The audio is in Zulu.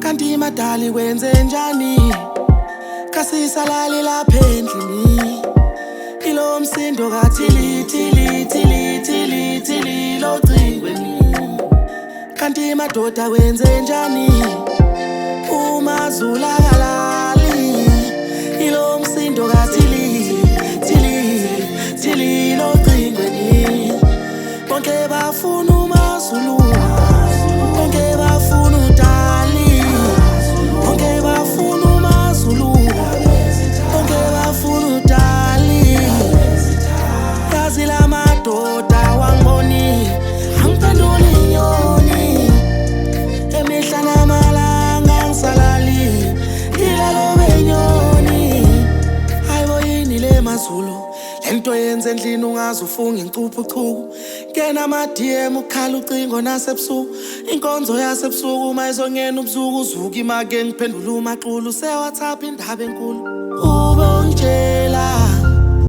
kanti madali wenze njani kasisalali lapha endlini ilo msindo kathili thili thili thili thili lo cingweni kanti madoda wenze njani uma zula kalali ilo msindo kathili thili thili lo cingweni bonke bafuna uMaZulu bonke bafuna uDali bonke bafuna uMaZulu bonke bafuna uDali yazi la madoda wangiboni angiphenduli inyoni emihla namalanga ngisalali ilalo benyoni hayibo yini le maZulu lento yenze endlini ungaze ufunge incuphucuku ngena ama-DM ukhala ucingo nasebusuku inkonzo yasebusuku uma izongena ubuzuku uzuka imake ngiphendula umaqulu se-WhatsApp indaba enkulu